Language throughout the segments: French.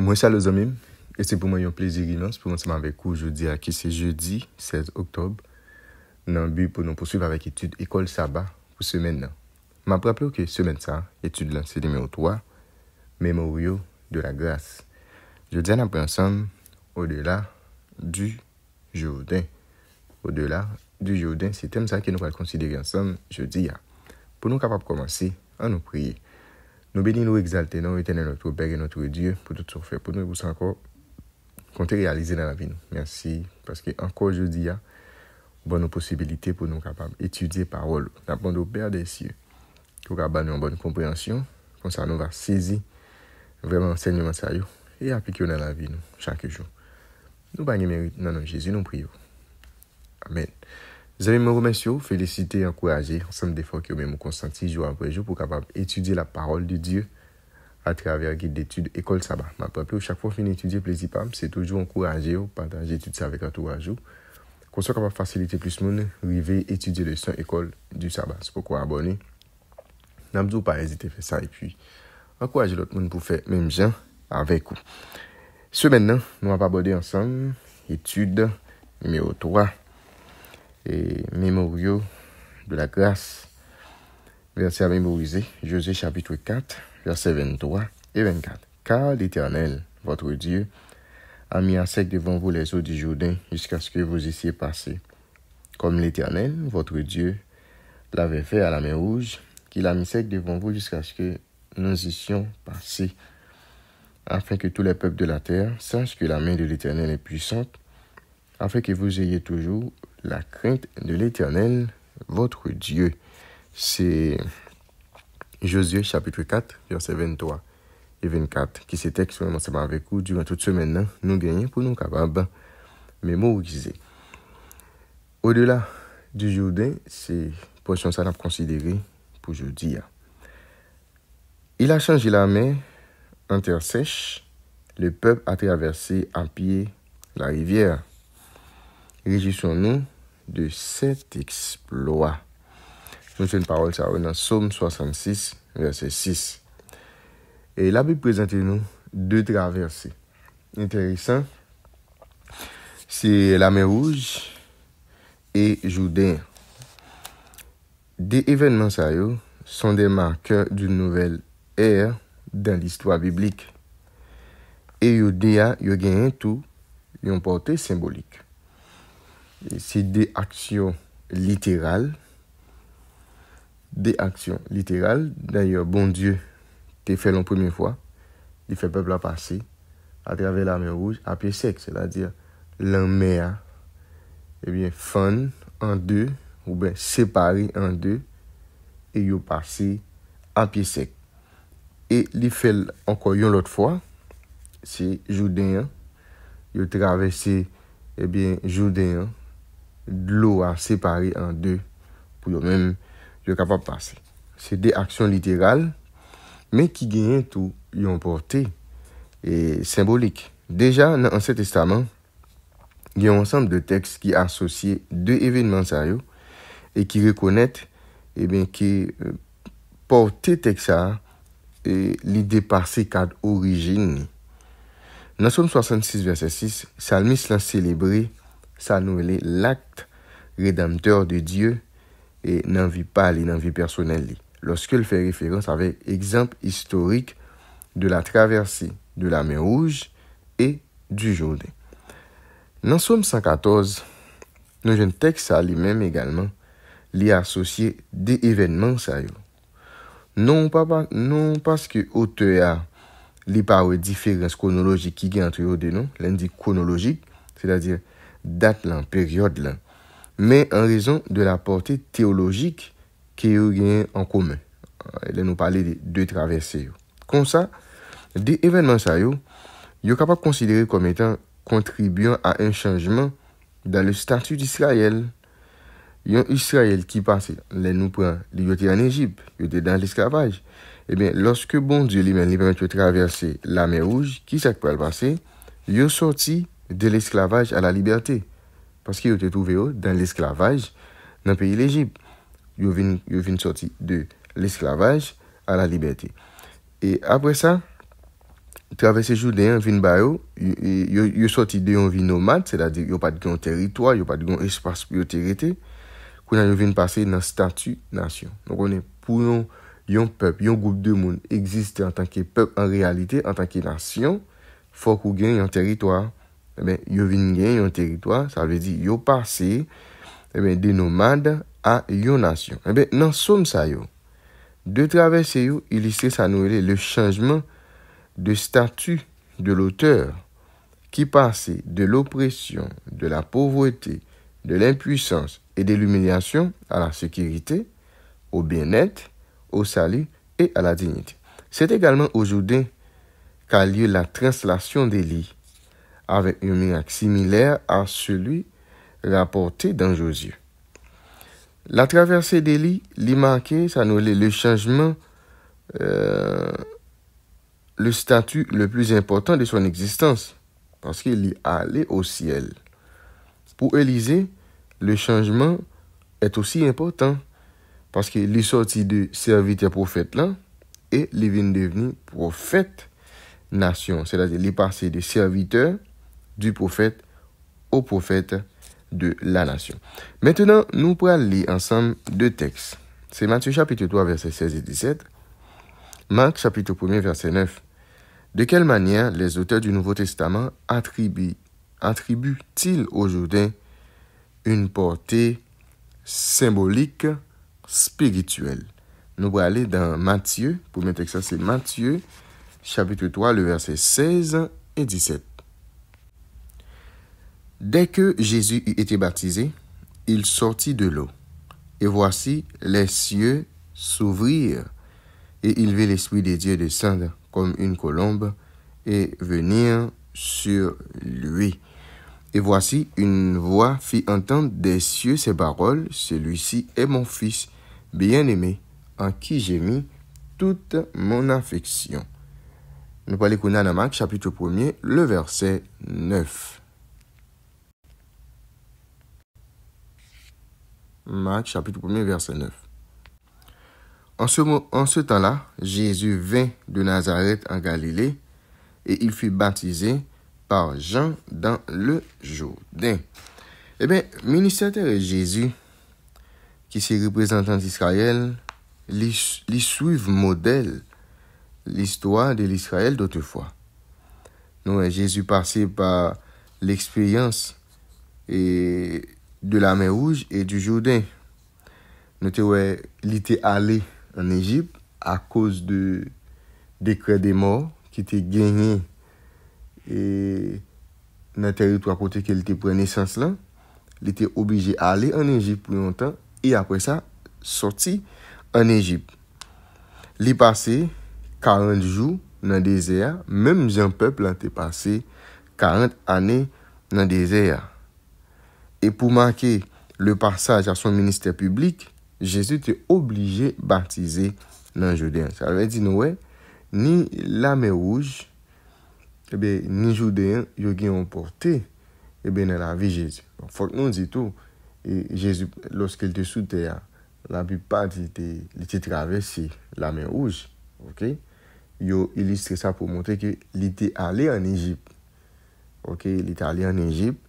Moi, c'est les amis, et c'est pour moi un plaisir immense pour ensemble avec vous aujourd'hui, qui c'est jeudi 16 octobre, dans le but pour nous poursuivre avec l'étude École Sabbat pour semaine. Je me rappelle que semaine ça, étude là, c'est numéro 3, Mémoriaux de la grâce. Je dis à ensemble au-delà du Jourdain. Au-delà du Jourdain, c'est thème ça que nous allons considérer ensemble jeudi. Pour nous capables de commencer, à nous prier. Nous bénissons, nous exaltons, nous éternel notre Père et notre Dieu pour tout ce qu'on fait pour nous et pour encore compter réaliser dans la vie. Merci parce que encore aujourd'hui, bonne possibilité pour nous capables d'étudier parole. Nous avons au Père des cieux pour avoir une bonne compréhension. Comme ça, nous va saisir vraiment l'enseignement ça et appliquer dans la vie nous, chaque jour. Nous avons mérite dans notre Jésus, nous prions. Amen. Vous avez me remercier, féliciter, encourager ensemble des fois que nous consenti jour après jour pour capable étudier la parole de Dieu à travers le guide d'études École Sabbat. Je rappelle chaque fois que vous étudier plaisir c'est toujours encourager ou partager tout ça avec entourage qu'on soit capable de faciliter plus de monde arriver étudier le son École du Sabbat. C'est pourquoi abonner. N'abdou pas hésiter à faire ça et puis encourager l'autre monde pour faire même gens avec vous. Ce maintenant, nous allons aborder ensemble étude numéro 3 et mémoriaux de la grâce. Verset à mémoriser, Josué chapitre 4, versets 23 et 24. Car l'Éternel, votre Dieu, a mis à sec devant vous les eaux du Jourdain jusqu'à ce que vous eussiez passé. Comme l'Éternel, votre Dieu, l'avait fait à la mer Rouge, qu'il a mis sec devant vous jusqu'à ce que nous eussions passé, afin que tous les peuples de la terre sachent que la main de l'Éternel est puissante, afin que vous ayez toujours la crainte de l'Éternel, votre Dieu. C'est Josué chapitre 4, versets 23 et 24, qui s'était exprimé avec vous durant toute semaine. Nous gagnons pour nous capables mémoriser. Au-delà du Jourdain, c'est portion ça n'a considéré pour jeudi. Il a changé la mer en terre sèche. Le peuple a traversé à pied la rivière. Réjouissons-nous de cet exploit. Nous avons une parole ça dans Psaume 66, verset 6. Et la Bible présente nous deux traversées. Intéressant. C'est la mer Rouge et Jourdain. Des événements ça sont des marqueurs d'une nouvelle ère dans l'histoire biblique. Et Jourdain, il gagne tout, ils ont porté symbolique. C'est des actions littérales. D'ailleurs, bon Dieu t'a fait la première fois. Il fait peuple à passer à travers la mer Rouge à pied sec, c'est-à-dire la mer, fend en deux, ou bien séparé en deux, et il passé à pied sec. Et il fait encore une autre fois, c'est Jourdain, il traversé, Jourdain, de l'eau a séparé en deux pour même être capable de passer. C'est des actions littérales, mais qui gagnent tout, ils ont porté et symbolique. Déjà, dans l'Ancien Testament, il y a un ensemble de textes qui associent deux événements sérieux et qui reconnaissent qui porter texte ça et l'idée passée cadre origine. Dans Psaume 66, verset 6, Psalmiste l'a célébré, ça nous est l'acte rédempteur de Dieu et n'en vit pas, n'en vit personnelle. Lorsqu'il fait référence avec exemple historique de la traversée de la mer Rouge et du Jourdain. Dans Psaume 114, nous avons un texte à lui-même également, lui associé des événements sérieux. Non parce que l'auteur a parle de différence chronologique qui est entre eux deux noms, l'indice chronologique, c'est-à-dire date là, période là, mais en raison de la portée théologique qui est en commun. Elle nous parler de deux traversées. Comme ça, des événements ça yo capable de considérer comme étant contribuant à un changement dans le statut d'Israël. Il y a Israël qui passait, là nous prend, il était en Égypte, il était dans l'esclavage. Lorsque bon Dieu lui-même permet de traverser la mer Rouge, qui s'est passé? Il est sorti de l'esclavage à la liberté. Parce qu'il était trouvé dans l'esclavage dans le pays de l'Égypte. Il est sorti de l'esclavage à la liberté. Et après ça, traverser Jourdain, vin ba yo sorti de yon vie nomade, c'est-à-dire yo pas de grand territoire, yo pas de grand espace pour yo terrete. Qu'on a vinn passer dans statut nation. Donc on est pour yon peuple, yon groupe de monde exister en tant que peuple en réalité, en tant que nation, faut qu'on gagne un territoire. Eh ben yo vinn gagne un territoire, ça veut dire yo passer des nomades à yon nation. Eh ben dans somme ça yo. De traverser yo, illustrer ça nous le changement de statut de l'auteur qui passait de l'oppression, de la pauvreté, de l'impuissance et de l'humiliation à la sécurité, au bien-être, au salut et à la dignité. C'est également aujourd'hui qu'a lieu la translation d'Élie, avec un miracle similaire à celui rapporté dans Josué. La traversée d'Élie, l'y marqué, ça nous est le changement, le statut le plus important de son existence, parce qu'il est allé au ciel. Pour Élisée, le changement est aussi important, parce qu'il est sorti de serviteur prophète là, et il vient devenir prophète nation. C'est-à-dire, il est passé de serviteur du prophète au prophète de la nation. Maintenant, nous pourrons lire ensemble deux textes. C'est Matthieu chapitre 3, versets 16 et 17. Marc chapitre 1, verset 9. De quelle manière les auteurs du Nouveau Testament attribuent-ils au Jourdain une portée symbolique spirituelle? Nous allons aller dans Matthieu, pour mettre ça, c'est Matthieu, chapitre 3, le verset 16 et 17. Dès que Jésus eut été baptisé, il sortit de l'eau. Et voici, les cieux s'ouvrirent, et il vit l'Esprit de Dieu descendre comme une colombe et venir sur lui. Et voici, une voix fit entendre des cieux ces paroles, celui-ci est mon fils bien-aimé, en qui j'ai mis toute mon affection. Nous parlons dans Marc, chapitre 1er, le verset 9. Marc, chapitre 1er, verset 9. En ce temps-là, Jésus vint de Nazareth en Galilée, et il fut baptisé par Jean dans le Jourdain. Eh bien, ministère de Jésus, qui est représentant d'Israël, lui suivent modèle l'histoire de l'Israël d'autrefois. Nous, Jésus passé par l'expérience de la mer Rouge et du Jourdain. Il était allé en Égypte à cause de décret des morts qui était gagné et dans le territoire côté qu'il était pris naissance là. Il était obligé d'aller en Égypte pour longtemps et après ça sorti en Égypte. Il passé 40 jours dans le désert, même Jean peuple a passé 40 années dans le désert. Et pour marquer le passage à son ministère public, Jésus était obligé de baptiser dans le Jourdain. Ça veut dire, ouais, ni la mer Rouge, ni Jourdain, ils ont porté dans la vie de Jésus. Il faut que nous disions tout. Et Jésus, lorsqu'il était sous terre, la plupart il était traversé la mer Rouge. Ok? Il a illustré ça pour montrer qu'il était allé en Égypte. Ok? Il était allé en Égypte.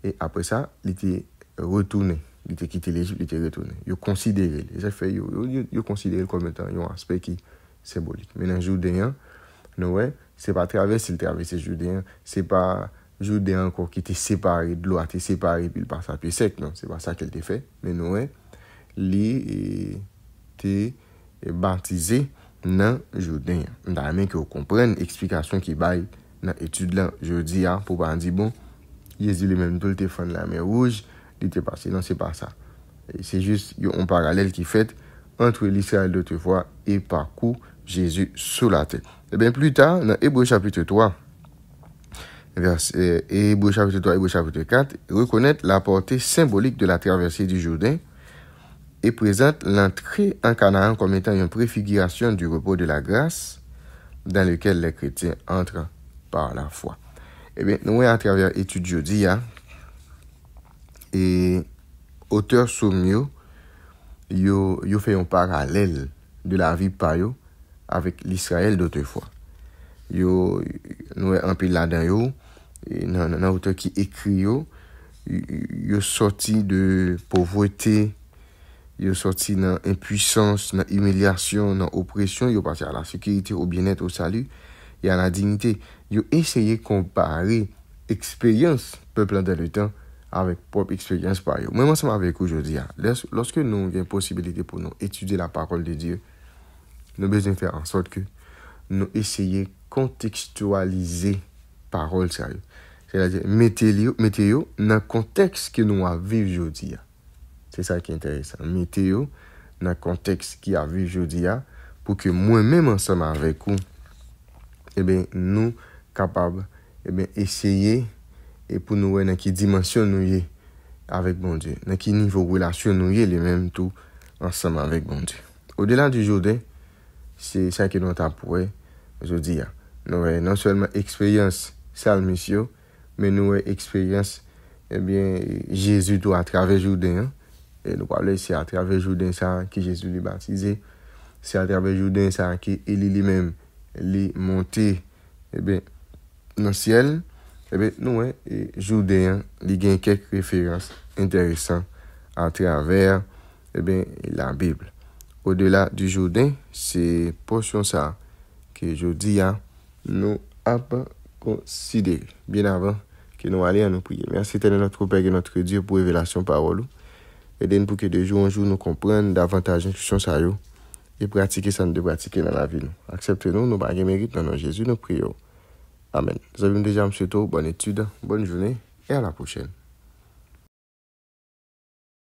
Et après ça, il était retourné. Il était quitté l'Égypte, il était retourné. Il a considéré. Il a considéré comme étant un aspect qui est symbolique. Mais dans le Jourdain, ce n'est pas traverser le Jourdain. Ce n'est pas Jourdain encore qui était séparé de l'eau, était séparé puis il passe à pied sec. Non, ce n'est pas ça qu'il a fait. Mais il était baptisé dans le Jourdain. On a aimé que vous compreniez l'explication qui baille dans l'étude là. Je dis, pour pas dire, bon, Jésus lui-même tout le téléphone la mer Rouge, il était passé. Non, c'est pas ça. C'est juste un parallèle qui fait entre l'Israël d'autrefois et parcours Jésus sous la terre. Et bien plus tard, dans Hébreux chapitre 3, Hébreux chapitre 4, reconnaître la portée symbolique de la traversée du Jourdain et présente l'entrée en Canaan comme étant une préfiguration du repos de la grâce dans lequel les chrétiens entrent par la foi. Eh bien, nous, à travers l'étude jeudi, et auteur Sommio, yo fait un parallèle de la vie payo avec l'Israël d'autrefois. Nous un peu là-dedans, dans auteur qui écrit, yo sorti de pauvreté, yo sorti dans impuissance, dans humiliation, dans oppression, yo passé à la sécurité, au bien-être, au salut et à la dignité. Yo essayé de comparer expérience peuple dans le temps avec propre expérience par eux. Moi, ensemble avec vous aujourd'hui, lorsque nous avons une possibilité pour nous étudier la parole de Dieu, nous devons faire en sorte que nous essayions de contextualiser la parole sérieuse. C'est-à-dire, mettez-yo dans le contexte que nous vivons aujourd'hui. C'est ça qui est intéressant. Mettez-yo dans le contexte qui a vécu aujourd'hui pour que moi-même ensemble avec vous, nous capables essayer et pour nous voir dans quelle dimension nous y avec bon Dieu, dans quel niveau de relation nous y les mêmes tout ensemble avec bon Dieu. Au-delà du Jourdain, c'est ça que nous avons pour aujourd'hui. Nous avons non seulement expérience salmique, mais nous avons expérience Jésus tout à travers Jourdain. Et nous parlons ici à travers Jourdain ça que Jésus l'a baptisé. C'est à travers Jourdain ça que Élie lui-même est monté dans le ciel. Nous, Jourdain, il y a quelques références intéressantes à travers la Bible. Au-delà du Jourdain, c'est portion ça que je dis à nous avons considéré. Bien avant que nous allions nous prier. Merci à notre Père et notre Dieu pour révélation parole. Aidez-nous pour que de jour en jour nous comprenions davantage l'instruction ça et pratiquer ça nous de pratiquer dans la vie. Acceptez-nous, nous pas mérite dans Jésus, nous prions. Amen. Nous avons déjà, M. Bonne étude, bonne journée et à la prochaine.